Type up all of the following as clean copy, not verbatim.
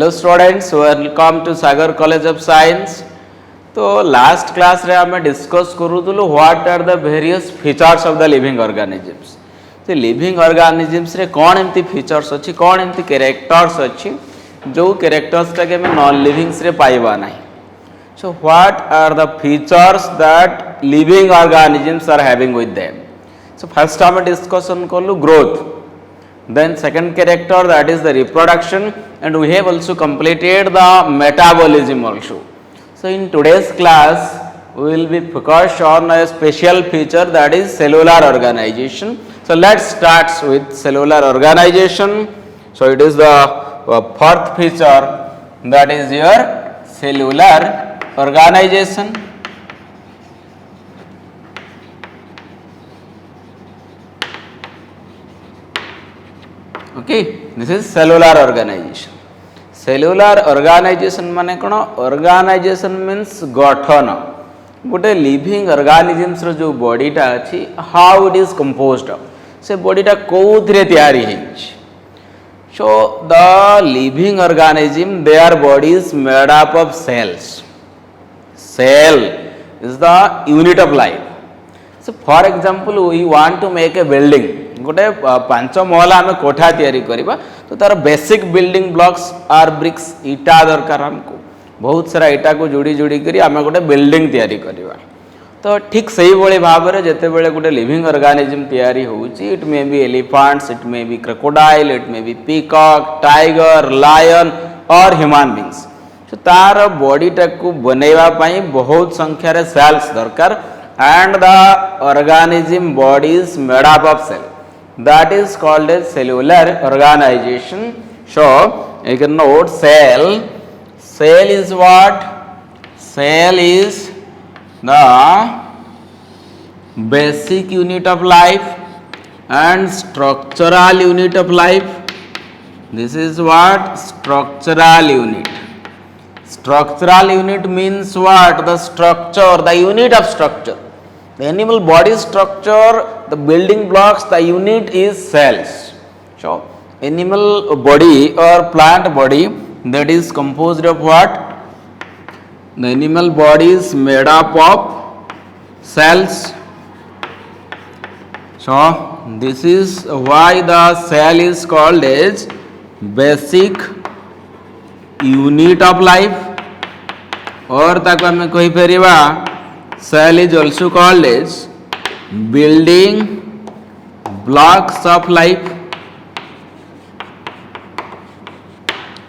Hello students, welcome to Sagar college of science. तो last class रे आम डिस्कस करूँ what are the various features of the living organisms. तो living organisms रे कौन एमती फीचर्स अच्छी, कौन एमती कैरेक्टर्स अच्छी जो कैरेक्टर्स टाके नॉन लिविंग्स रे पाइबा नहीं। So what are the features that living organisms are having with them. So first आम डिस्कशन कलु ग्रोथ, then second character that is the reproduction, and we have also completed the metabolism also. So in today's class we will be focused on a special feature that is cellular organization. So let's start with cellular organization. So it is the fourth feature, that is your cellular organization. Okay, this is cellular organization. Cellular organization माने कौन? Organization means गठन। गोटे living organisms रो जो बॉडीटा अच्छी, how it is composed, से बॉडीटा कोउथरे तैयारी है। So the living organism, their body is made up of cells. Cell is the unit of life. So for example we want to make a building, गोटे 5 महला आम कोठा तैयारी करबा, तो तार basic building blocks are bricks, इटा दरकार हमको, बहुत सारा इटा को जोड़ी जोड़ी करी आम गोटे बिल्डिंग तैयारी करबा। तो ठीक सही भली भाव में जेते बेले गोटे लिविंग ऑर्गेनिज्म तैयारी होउची, it may be elephants, it may be crocodile, it may be peacock, tiger, lion और ह्यूमन बीइंग्स। तो तार बॉडी टाकू बनैबा पई बहुत संख्या रे सेल्स दरकार, and the organism body is made up of cell, that is called as cellular organization. So you can note cell. Cell is what? Cell is the basic unit of life and structural unit of life. This is what? Structural unit. Structural unit means what? The structure, the unit of structure. The animal body structure, the building blocks, the unit is cells. So animal body or plant body, that is composed of what? The animal body is made up of cells. So this is why the cell is called as basic unit of life. और ताको हमें कही परिबा, cell is also called as building blocks of life.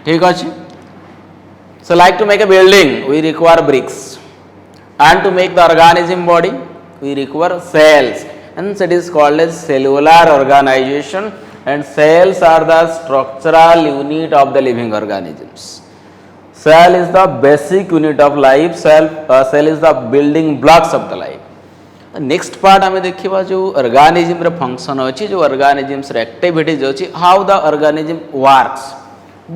ठीक अच्छे. So like to make a building we require bricks, and to make the organism body we require cells, and it is called as cellular organization, and cells are the structural unit of the living organisms. Cell is the basic unit of life. Cell is the building blocks of the life. Next part हमें देखिबा जो organism रे function अछि, जो organisms रे activities अछि, how the organism works.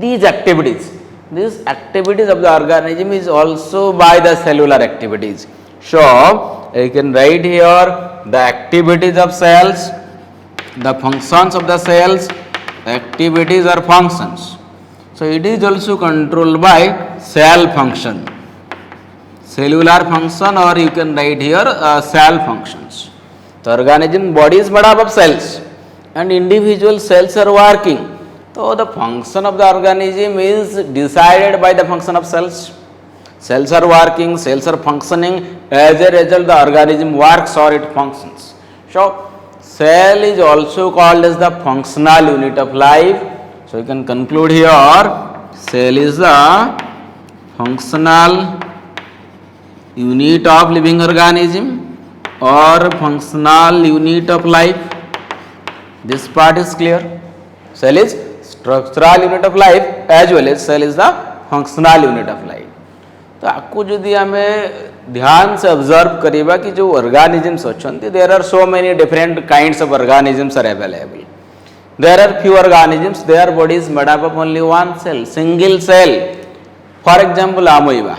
These activities of the organism is also by the cellular activities. So you can write here the activities of cells, the functions of the cells, activities or functions. So it is also controlled by cell function, cellular function, or you can write here cell functions. The organism body is made up of cells, and individual cells are working. So the function of the organism is decided by the function of cells. Cells are working, cells are functioning. As a result, the organism works or it functions. So cell is also called as the functional unit of life. So you can conclude here, cell is the functional unit of living organism or functional unit of life. This part is clear. Cell is structural unit of life as well as cell is the functional unit of life. तो आपको जदि आमे ध्यान से observe करिबा कि जो organisms अछंती, there are so many different kinds of organisms are available. There are few organisms, their body is made up of only one cell, single cell. For example, amoeba.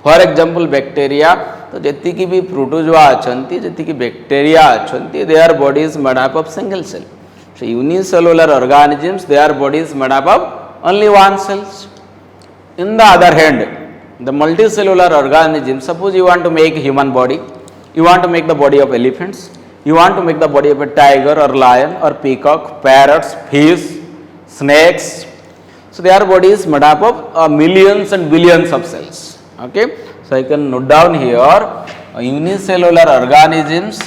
For example, bacteria. तो जति की भी protozoa अछंती, जति की bacteria अछंती, their body is made up of single cell. So unicellular organisms, their body is made up of only one cells. In the other hand, the multicellular organism, suppose you want to make human body, you want to make the body of elephants, you want to make the body of a tiger or lion or peacock, parrots, fish, snakes. So their body is made up of millions and billions of cells. Okay, so I can note down here unicellular organisms.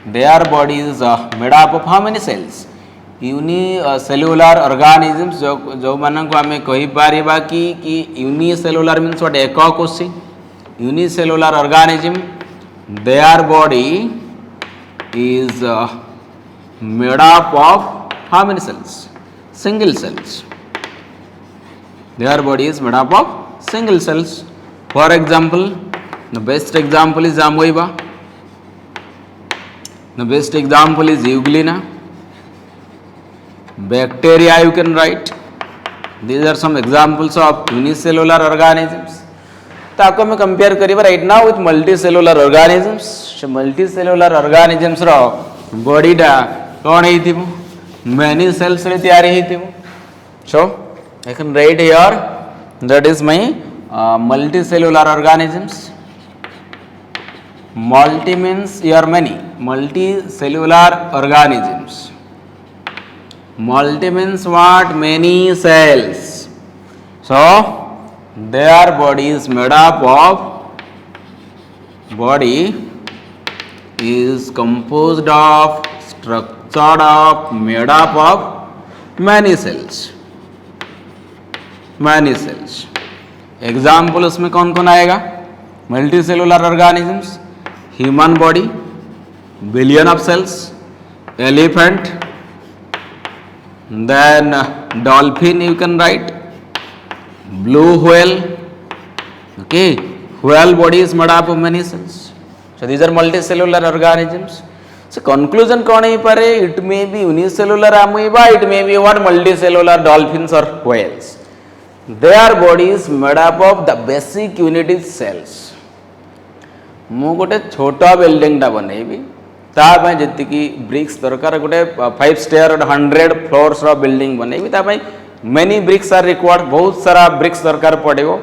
Their body is made up of how many cells? Unicellular organisms जो मान को आम कहीपर कि unicellular means what एकक कोशी unicellular organism their body is made up of how many cells? Single cells. Their body is made up of single cells. For example, the best example is amoeba. The best example is euglena. Bacteria you can write. These are some examples of unicellular organisms. ताको में compare करिबा right now with multicellular organisms. Multicellular organisms रो body डा कोन हेतिबो many cells रे तयारी हेतिबो. So I can write here that is my multicellular organisms. Multi means here many. Multicellular organisms. Multi means what? Many cells. So their body is made up of composed of structured of made up of many cells. Many cells. Example उसमें कौन कौन आएगा? Multicellular organisms, human body, billion of cells, elephant, then dolphin you can write, blue whale. Okay, whale body is made up of many cells. So these are multicellular organisms. So conclusion कौन है परे? It may be unicellular amoeba, it may be what multicellular dolphins or whales. Their body is made up of the basic unit is cells. मु गोटे छोटा building टा बनेबी तापाई जी BRICS दरकार गोटे 5 stair 100 floors building बनैबी तापाई मेनी ब्रिक्स आर रिक्वायर्ड. बहुत सारा ब्रिक्स दरकार पड़ेगो.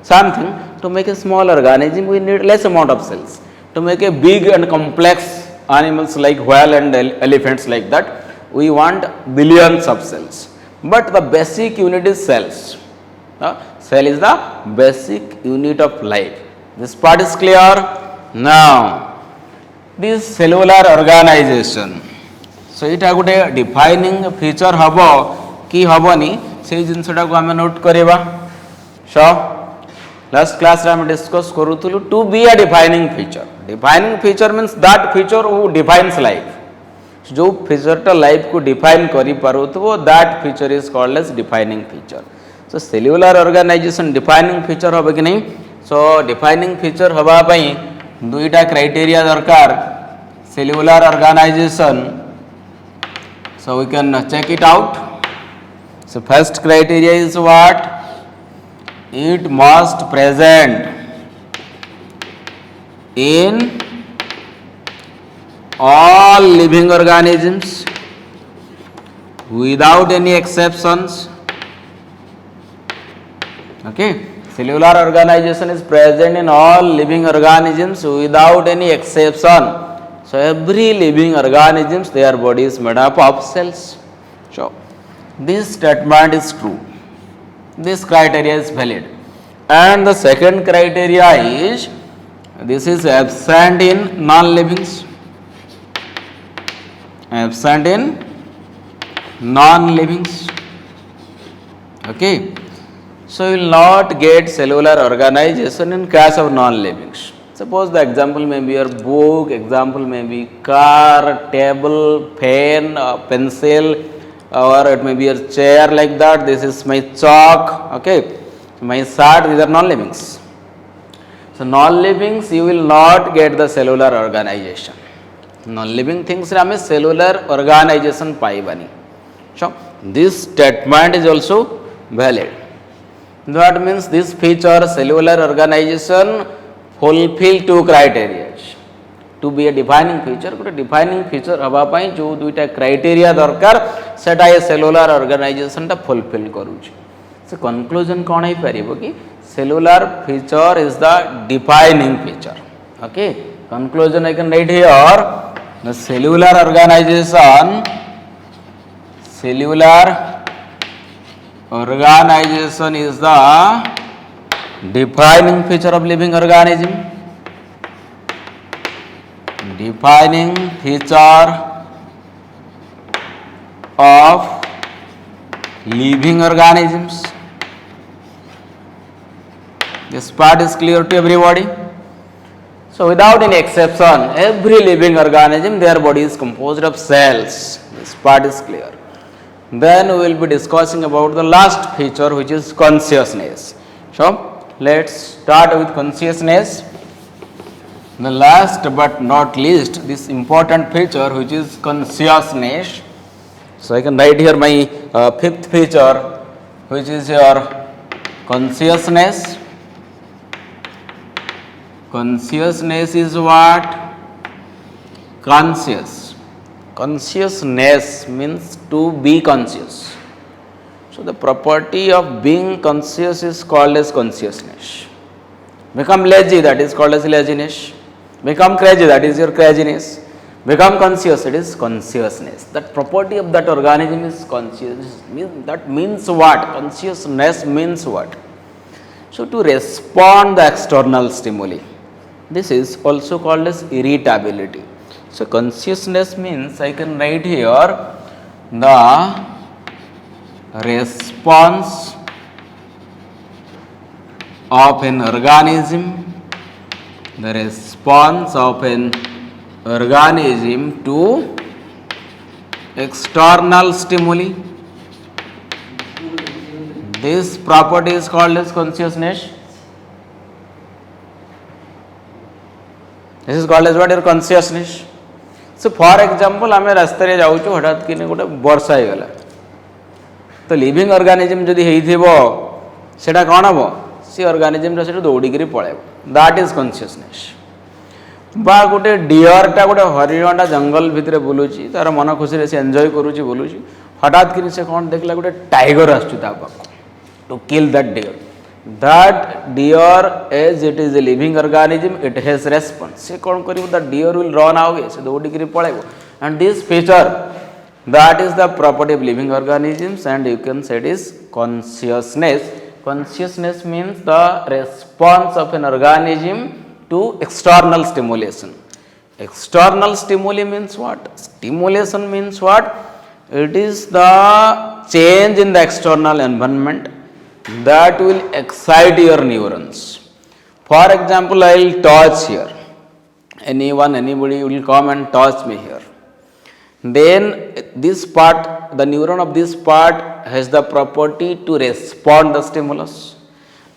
Something to make a small organism we need less amount of cells. To make a big and complex animals like whale and elephants like that we want billions of cells. But the basic unit is cells. Cell is the basic unit of life. This part is clear. Now this cellular organization. So it गोटे defining feature हम कि हेनी से जिनटा को आम note करवा. So last class आम डिस्कस करूँ to be a defining feature. Defining feature means that feature who defines life. जो फीचरटा लाइफ को डिफाइन करो that feature is called as defining feature. So cellular organization defining feature हम कि नहीं. सो defining feature हवाई दुईटा क्राइटेरिया दरकार. Cellular organization, so we can check it out. So first criteria is what? It must present in all living organisms without any exceptions. Okay, cellular organization is present in all living organisms without any exception. So every living organisms, their body is made up of cells. So this statement is true. This criteria is valid. And the second criteria is this is absent in non-livings. Absent in non-livings. Okay, so you will not get cellular organization in case of non-livings. Suppose the example may be your book, example may be car, table, pen, pencil, or it may be your chair like that. This is my chalk. Okay, my shirt. These are non-livings. So non-livings you will not get the cellular organization. Non-living things रे हमें cellular organization पाइबानी. So this statement is also valid. That means this feature cellular organization fulfill two criteria. To be a defining feature, गोटे defining feature हवा पाई जो दुईटा criteria दरकार सेटा ये cellular organization टा fulfill करूची. So conclusion कौन है परिबो कि cellular feature is the defining feature. Okay, conclusion I can write here. The cellular organization is the defining feature of living organism. Defining feature of living organisms. This part is clear to everybody. So without any exception, every living organism, their body is composed of cells. This part is clear. Then we will be discussing about the last feature, which is consciousness. So let's start with consciousness. The last but not least, this important feature, which is consciousness. So I can write here my fifth feature, which is your consciousness. Consciousness is what? Conscious. Consciousness means to be conscious. So the property of being conscious is called as consciousness. Become lazy, that is called as laziness. Become crazy, that is your craziness. Become conscious, it is consciousness. That property of that organism is conscious. That means what? Consciousness means what? So to respond the external stimuli. This is also called as irritability. So consciousness means I can write here the response of an organism, the response of an organism to external stimuli. This property is called as consciousness. This is called as what? Your consciousness. So for example, आम रास्ते रे जाऊँ हठात कि गोटे वर्षा हो गला तो लिविंग ऑर्गेनिज्म जदि हेइथिबो सेटा कोन हबो सी ऑर्गेनिज्म रे दौड़िकी पळेबो दैट इज कॉन्शियसनेस बा गोटे डियरटा गोटे हरिणटा जंगल भितर बुलूची तार मन खुशी रे से एंजॉय करूची बुलूची हठात कि से कोन देखला गोटे टाइगर आछू ता पाखो to kill that deer as it is a living organism, it has response. Se kon karibo, the deer will run away, se dodikiri palaibo. And this feature, that is the property of living organisms, and you can say it is consciousness. Consciousness means the response of an organism to external stimulation. External stimuli means what? Stimulation means what? It is the change in the external environment that will excite your neurons. For example, I will touch here. Anybody will come and touch me here. Then this part, the neuron of this part has the property to respond the stimulus.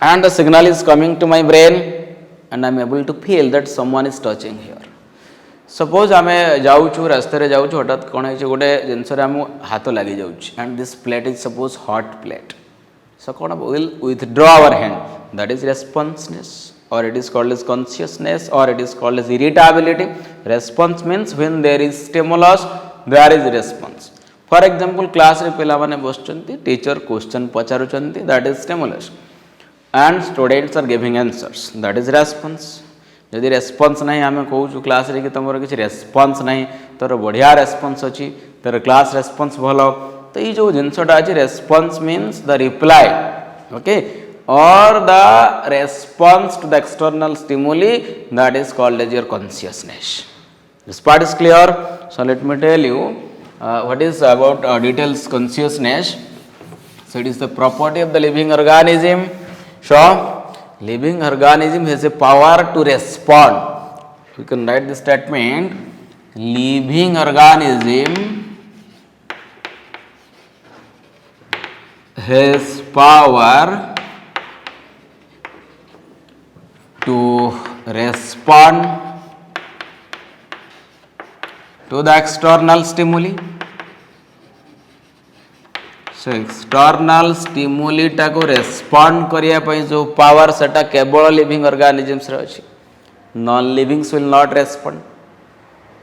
And the signal is coming to my brain and I am able to feel that someone is touching here. Suppose आमे जाऊँ रास्ते रे जाऊँ हठात कौन है गोटे जिनस हाथ लगी जाऊँ and this plate is suppose hot plate. So, will withdraw our hand, that is responsiveness, or it is called as consciousness, or it is called as irritability. Response means when there is stimulus, there is response. For example, class रे पिला माने बसचंती, teacher question पचारुचंती, that is stimulus, and students are giving answers, that is response. यदि response नहीं आमे कहूँ class रे कि तमरो किसी response नहीं, तोर बढ़िया response अच्छी, तोर class response भलो. तो ये जो जिनसटा अच्छी response means the reply, okay, or the response to the external stimuli, that is called as your consciousness. This part is clear. So let me tell you what is about details consciousness. So it is the property of the living organism. So living organism has a power to respond. You can write the statement: living organism has power to respond to the external stimuli. So external stimuli टा को respond करिया पई जो power सेटा केवल living organisms रे अछि. Non livings will not respond.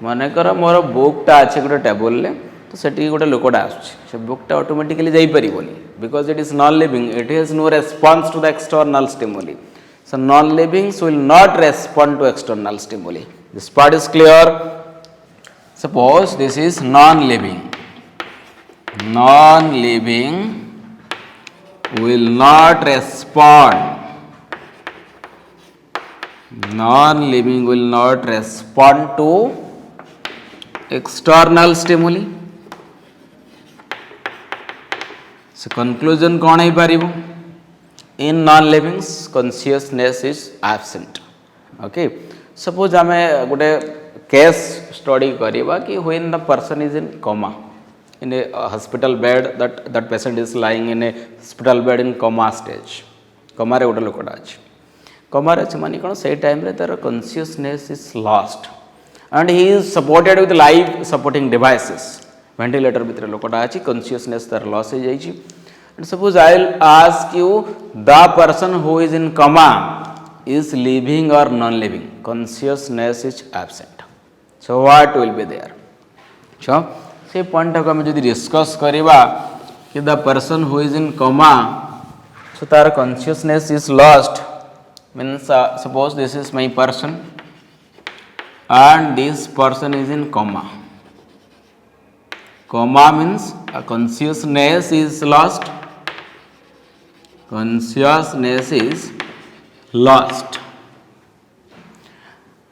माने कर मोर बुक टा अछि गोटे टेबल ले तो सेठी गोटे लोकटा आस बुकटा ऑटोमेटिकली जापरिबनी because it is non living it has no response to the external stimuli so non livings will not respond to external stimuli this part is clear suppose this is non living will not respond non-living will not respond to external stimuli so conclusion कौन है पारिबो in non-livings consciousness is absent okay suppose आमे गोटे case study करिबा कि when the person is in coma in a hospital bed that patient is lying in a hospital bed in coma stage coma re gote lokota achi coma re achi mani kono sei time re tar consciousness is lost and he is supported with life supporting devices ventilator bitre lokota achi consciousness tar loss he jaichi and suppose I will ask you the person who is in coma is living or non living consciousness is absent so what will be there so से point को आम जब discuss करवा कि the person who is in कमा सो तार consciousness is lost means suppose this is my person and this person is in comma means consciousness is lost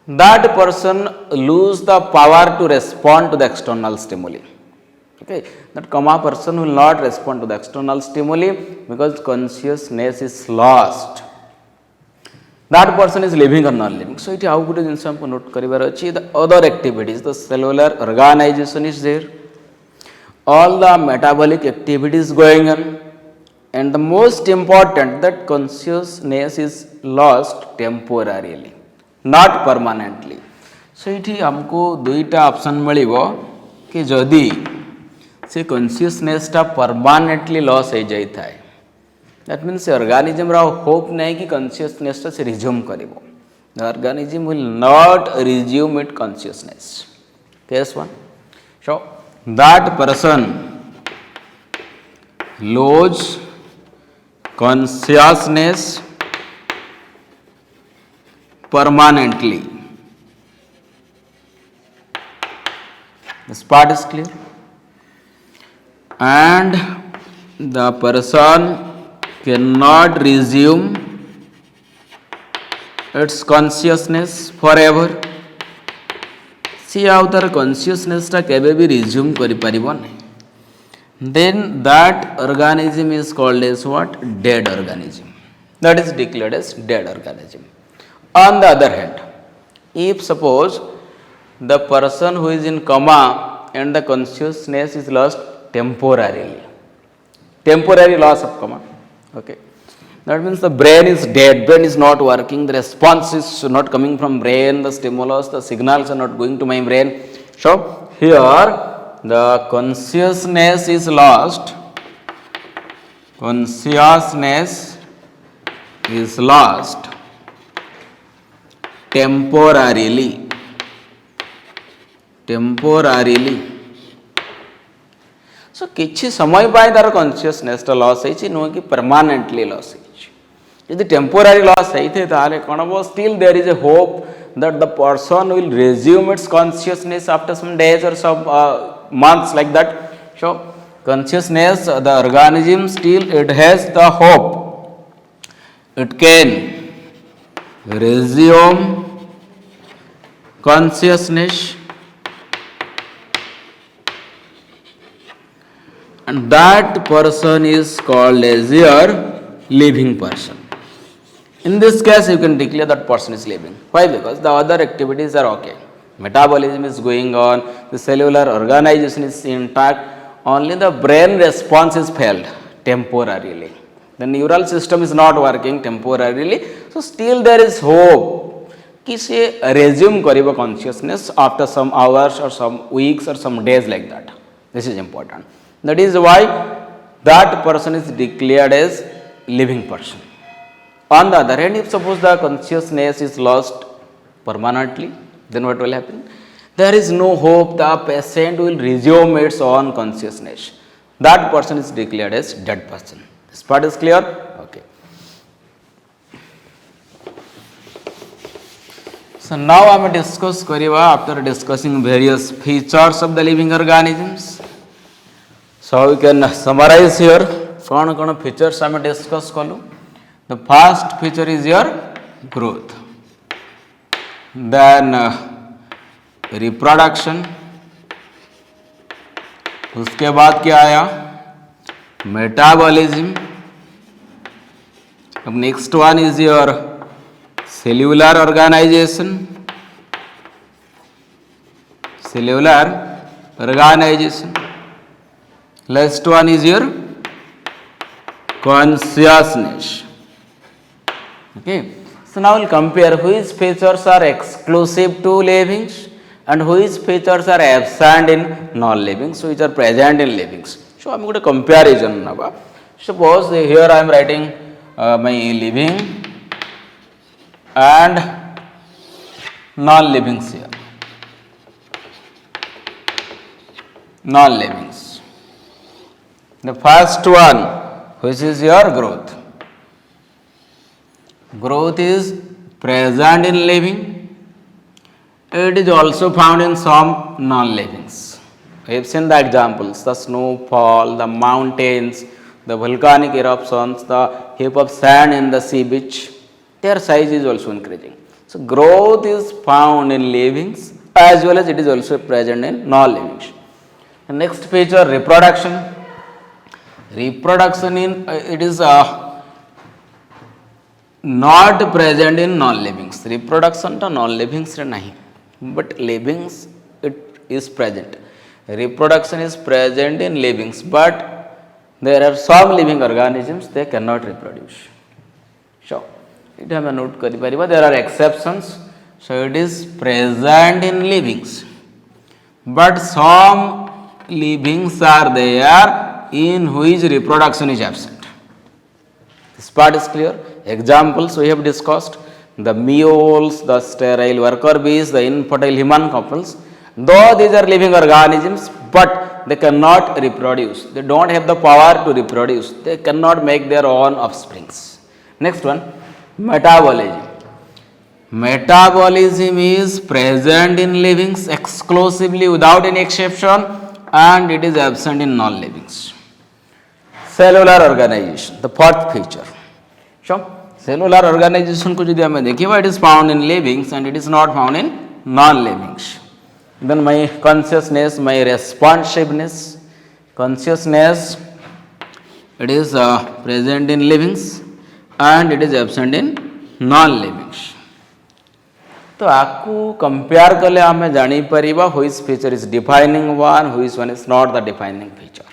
that person lose the power to respond to the external stimuli okay that coma person will not respond to the external stimuli because consciousness is lost that person is living or non living so it how good jinsa हमको note करिवार अछि the other activities the cellular organization is there all the metabolic activities going on and the most important that consciousness is lost temporarily not permanently so इठी हमको दुईटा option मिलिबो कि जदि से consciousness टा permanently loss हो जाई थाए दैट मीन्स ऑर्गेनिज्म रा होप नहीं कि कॉन्शियसनेस टा से रिज्यूम करिवो the organism will not resume it consciousness case 1 so that person lose consciousness permanently. This part is clear. And the person cannot resume its consciousness forever. See how the consciousness ta kebe bhi resume kari paribo nahi. Then that organism is called as what? Dead organism. That is declared as dead organism. On the other hand, if suppose the person who is in coma and the consciousness is lost temporarily, temporary loss of coma, okay, that means the brain is dead, brain is not working, the response is not coming from brain, the stimulus, the signals are not going to my brain. So here the consciousness is lost, consciousness is lost temporarily. So किछि समय पाए तार consciousness टा loss होइछि नो कि permanently loss होइछि यदि टेम्पोरारी लॉस होइथे ताले कोन हो still there is a hope that the person will resume its consciousness after some days or some months like that. So consciousness, the organism still it has the hope it can resume consciousness, and that person is called as your living person. In this case, you can declare that person is living. Why? Because the other activities are okay. Metabolism is going on, the cellular organization is intact, only the brain response is failed temporarily. The neural system is not working temporarily, so still there is hope कि से resume करिबो consciousness after some hours or some weeks or some days like that. This is important. That is why that person is declared as living person. On the other hand, if suppose the consciousness is lost permanently, then what will happen? there is no hope the patient will resume its own consciousness. That person is declared as dead person. This part is clear? Okay. So now I am discuss kariba after discussing various features of the living organisms. So we can summarize here. Kon features I am discuss kalu. The first feature is your growth. Then reproduction. उसके बाद क्या आया? Metabolism. अब next one is your cellular organization. Cellular organization. Last one is your consciousness. Okay. So now we'll compare which features are exclusive to livings and which features are absent in non-livings, which are present in livings. So I am going to comparison now. Suppose here I am writing my living and non-livings here. Non-livings. The first one, which is your growth. Growth is present in living. It is also found in some non-livings. We have seen the examples, the snowfall, the mountains, the volcanic eruptions, the heap of sand in the sea beach. Their size is also increasing. So growth is found in livings as well as it is also present in non-livings. The next feature, reproduction. Reproduction in it is not present in non-livings. Reproduction to non-livings nahi, but livings it is present. Reproduction is present in livings, but there are some living organisms they cannot reproduce. So it have a note kari pariba. There are exceptions. So it is present in livings, but some livings are there in which reproduction is absent. This part is clear. Examples we have discussed: the mules, the sterile worker bees, the infertile human couples. Though these are living organisms, but they cannot reproduce. They don't have the power to reproduce. They cannot make their own offsprings. Next one, metabolism. Metabolism is present in livings exclusively without any exception, and it is absent in non-livings. Cellular organization, the fourth feature. So, cellular organization को यदि हमें देखिए, it is found in livings and it is not found in non-livings. Then my consciousness, my responsiveness, consciousness, it is present in livings and it is absent in non-livings. तो आपको compare कले आमे जानी परिबा which feature is defining one, which one is not the defining feature.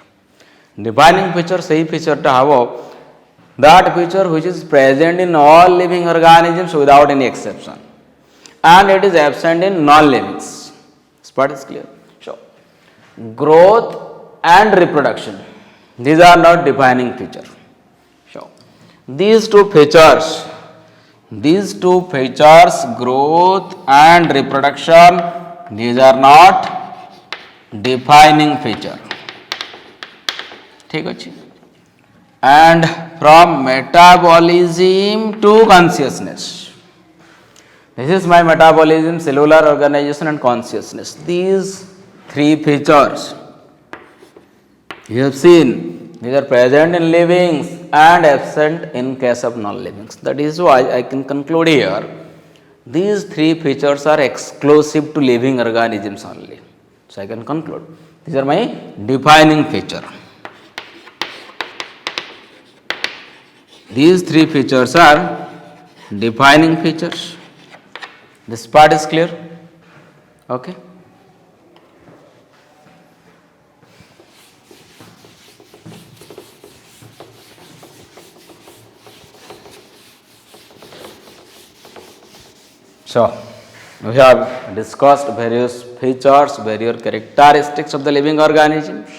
Defining feature सही feature टा हवो that feature which is present in all living organisms without any exception, and it is absent in non-livings. This part is clear. So, growth and reproduction, these are not defining feature. So, these two features, growth and reproduction, these are not defining feature. ठीक अच्छी. And from metabolism to consciousness. This is my metabolism, cellular organization and consciousness. These three features you have seen, these are present in livings and absent in case of non-livings. That is why I can conclude here, these three features are exclusive to living organisms only. So I can conclude, these are my defining feature. These three features are defining features. This part is clear? Okay. So, we have discussed various features, various characteristics of the living organisms.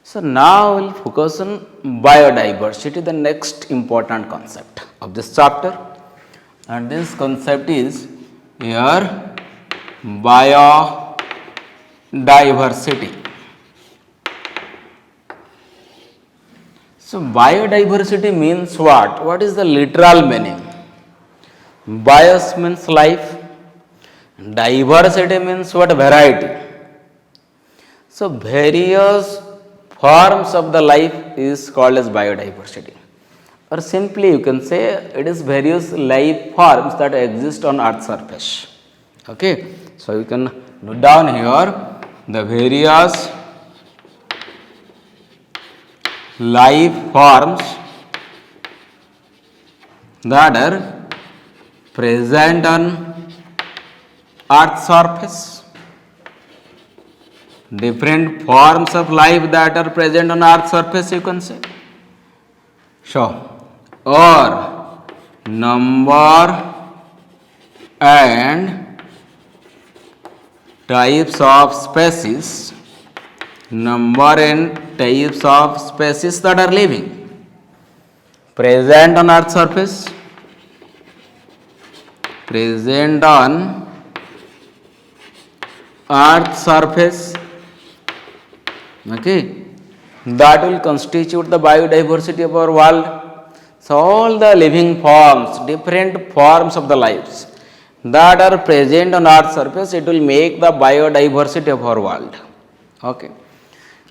So, now we will focus on biodiversity, the next important concept of this chapter. And this concept is your biodiversity. So biodiversity means what? What is the literal meaning? Bios means life. Diversity means what? Variety. So various forms of the life is called as biodiversity. Or simply you can say it is various life forms that exist on earth's surface. Okay. So you can note down here the various life forms that are present on earth's surface. Different forms of life that are present on earth's surface, you can say. Sure. Or number and types of species, number and types of species that are living present on earth's surface, present on earth's surface, okay, that will constitute the biodiversity of our world. So all the living forms, different forms of the lives that are present on earth's surface, it will make the biodiversity of our world. Okay.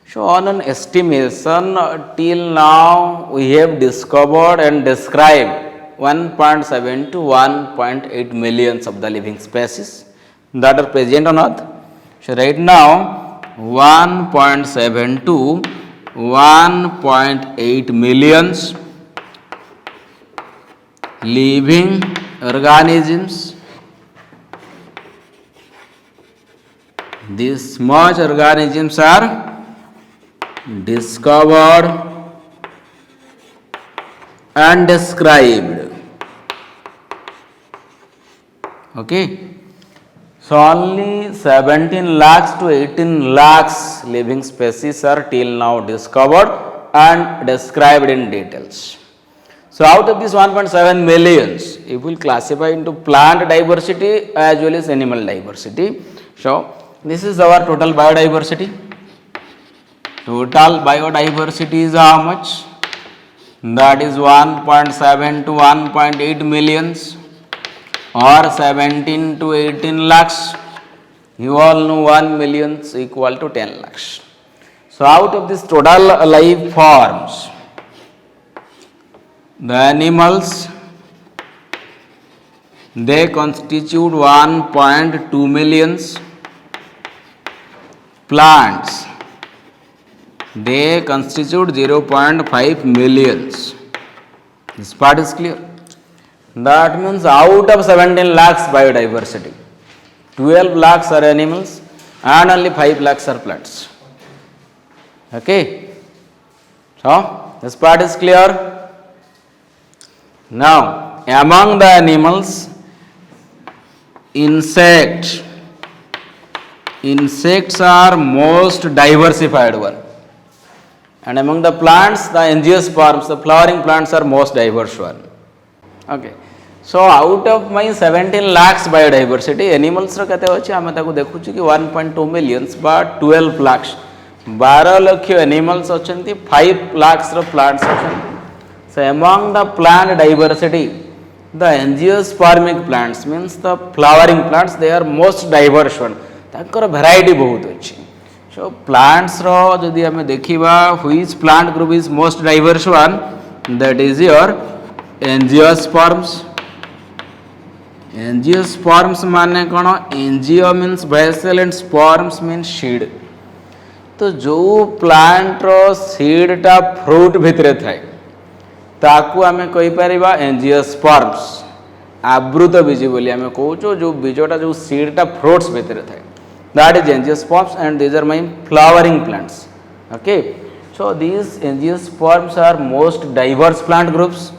So on an estimation, till now we have discovered and described 1.7 to 1.8 millions of the living species that are present on earth. So right now 1.7 to 1.8 millions living organisms. These much organisms are discovered and described. Okay. So only 17 lakhs to 18 lakhs living species are till now discovered and described in details. So out of this 1.7 millions, if we will classify into plant diversity as well as animal diversity. So this is our total biodiversity. Total biodiversity is how much? That is 1.7 to 1.8 millions or 17 to 18 lakhs. You all know 1 million is equal to 10 lakhs. So out of this total life forms, the animals, they constitute 1.2 millions. Plants, they constitute 0.5 millions. This part is clear. That means out of 17 lakhs biodiversity, 12 lakhs are animals and only 5 lakhs are plants. Okay. So this part is clear. Now among the animals, insects are most diversified one, and among the plants, the angiosperms, the flowering plants are most diverse one. Okay. So out of my 17 lakhs biodiversity, animals रो कते होची आमे ताको देखुची कि 1.2 millions but 12 lakhs 12 lakh animals अछंती 5 lakhs row plants अछंती. So among the plant diversity, the angiospermic plants means the flowering plants, they are most diverse one. Takar variety बहुत अच्छी. So plants रो जदि हमें देखिबा which plant group is most diverse one, that is your angiosperms. Angiosperms माने कौन? Angio means vessel and sperms means seed. तो जो plant रो seed टा फ्रूट भितरे थाए ताकू आमे कहि परिबा एंजियोस्पर्म्स, आवृत बीज बोली आमे कहूचो जो बीजटा जो सीड टा फ्रूट्स भितरे थाए, that is angiosperms, and these are my flowering plants. Okay. So these angiosperms are most diverse plant groups,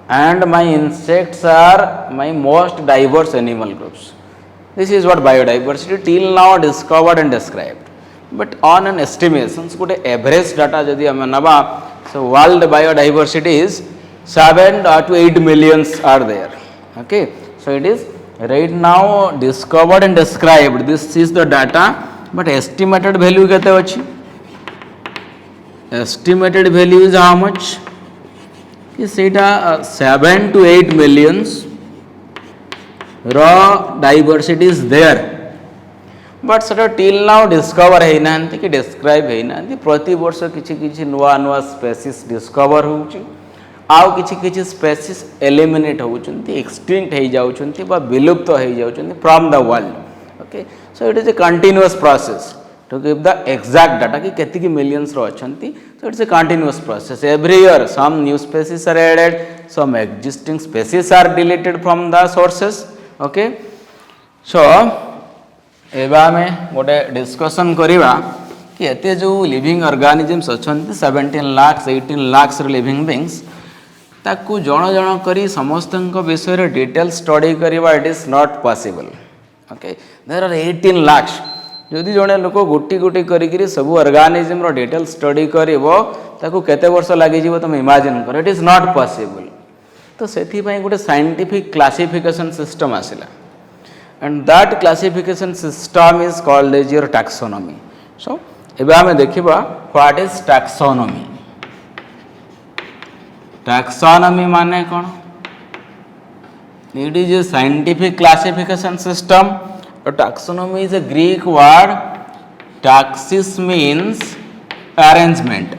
and my insects are my most diverse animal groups. This is what biodiversity till now discovered and described. But on an estimation, so average data jodi ame naba, so world biodiversity is 7 to 8 millions are there. Okay. So it is right now discovered and described, this is the data, but estimated value kete achi? Estimated value is how much? Ki seita 7 to 8 millions raw diversity is there, but से till now discover होना कि describe होना प्रति वर्ष किसी नुआ नुआ species discover आउ किसी स्पेसीस एलिमिनेट होती एक्सटिंक्ट हो जाउछन्ति बा विलुप्त हो जाउछन्ति from the world. Okay, so it is a continuous process to give the exact data कि केतिकी मिलियंस रो अछन्ति. So it is a continuous process. Every year some new species are added, some existing species are deleted from the sources. Okay, so एबा में गोटे discussion करिबा कि एते जो लिविंग ऑर्गेनिजम्स अछन्ति 17 लाख 18 लाख लिविंग बीइंग्स ताकू जण जण करी समस्तଙ୍କ विषय रे डिटेल स्टडी करिबा it is not possible. Okay, there are 18 lakh. जदि जणे लोक गोटी गोटी करी करी सब ऑर्गेनिजम रो डिटेल स्टडी करिवो ताकू केते वर्ष लागि जीवो तुम इमेजिन करो. It is not possible. तो सेथि पई गोटे साइंटिफिक क्लासिफिकेशन सिस्टम आसिला, and that classification system is called as your taxonomy. So ebe ame dekhiba what is taxonomy. Taxonomy mane kon? It is a scientific classification system. Taxonomy is a Greek word. Taxis means arrangement.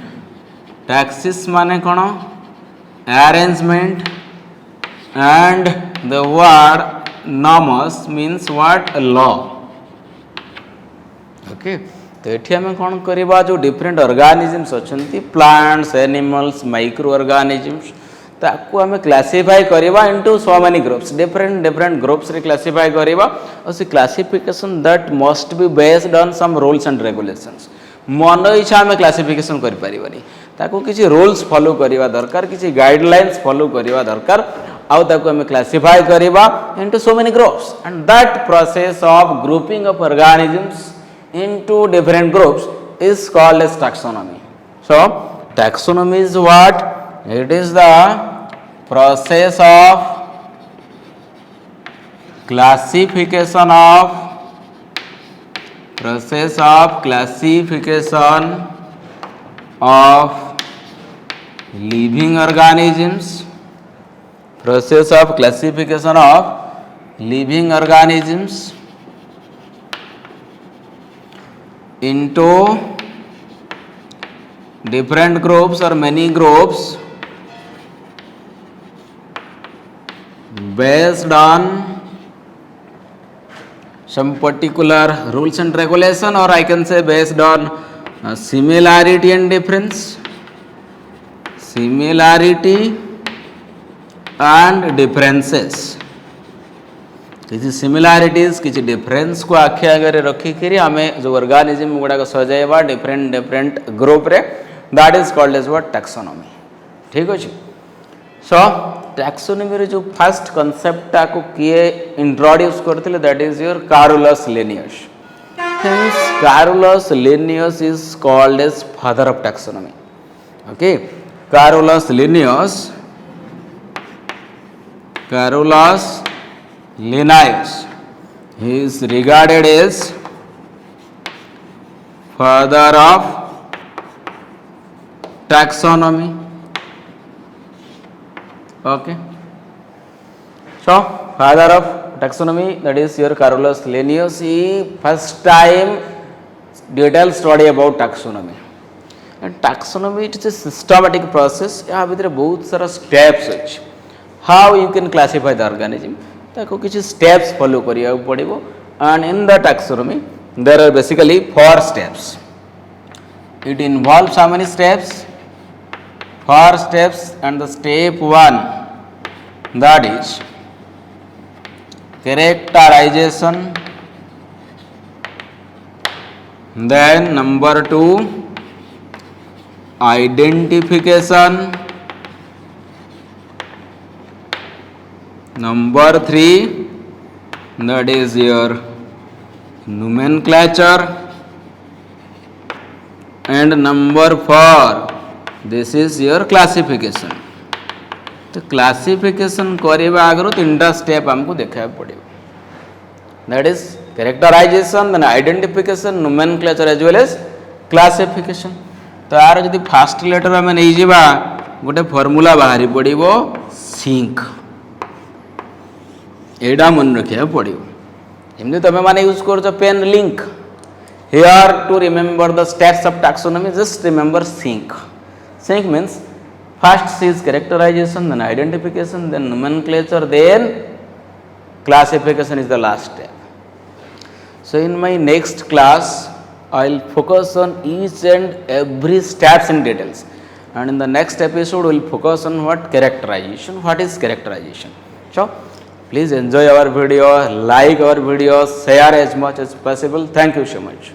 Taxis mane kon? Arrangement. And the word nomos means what? A law. Okay, तो ये आम कौन करवा जो different organisms अच्छी plants animals micro organisms ताकू आम classify करवा into so many groups different different groups रे क्लासीफाई करवा और से classification that must be based on some rules and regulations. मन इच्छा आम क्लासिफिकेशन कर पारिबानी ताकू किसी रूल्स फॉलो करवा दरकार किसी गाइडलाइंस फॉलो करवा दरकार आउ ताकू आम क्लासीफाई करवा into so many groups and that process of grouping of organisms into different groups is called as taxonomy. So taxonomy is what? It is the process of classification of living organisms, process of classification of living organisms into different groups or many groups based on some particular rules and regulation, or I can say based on similarity and difference, similarity and differences. किसी सिमिलारिटीज किसी difference को आखि आगे रखिकी आम जो organism गुड़ाक सजाइबा डिफरेंट डिफरेंट ग्रुप रे that is called as what? Taxonomy. ठीक अच्छे. सो टैक्सोनॉमी रे जो फर्स्ट कांसेप्ट को किए इंट्रोड्यूस करथिले that is your Carolus Linnaeus. Hence Carolus Linnaeus is called as father of taxonomy. Okay, Carolus Linnaeus, Carolus Linnaeus, he is regarded as father of taxonomy. Okay, so father of taxonomy, that is your Carolus Linnaeus. He first time detailed study about taxonomy. And taxonomy it is a systematic process. यहाँ भीतर बहुत सारा steps अछि. How you can classify the organism? ताको किसी steps follow करिया पड़िबो. And in the taxonomy there are basically 4 steps. It involves how many steps? 4 steps. And the step 1 that is characterization, then number 2 identification, number 3 that is your nomenclature, and number 4 this is your classification. तो classification करवा Agar 3टा step हमको देखा पड़े. that is characterization, then identification, nomenclature as well as classification. तो यार जदि fast letter आम नहीं जावा गोटे फर्मूला बाहरी पड़ो सिंक एटा मन रखा पड़ो एमती तुम मैंने यूज कर pen link here to remember the steps of taxonomy just remember sink. Sink means first is characterization, then identification, then nomenclature, then classification is the last step. So in my next class I will focus on each and every steps in details, and in the next episode we will focus on what characterization, what is characterization. So please enjoy our video, like our video, share as much as possible. Thank you so much.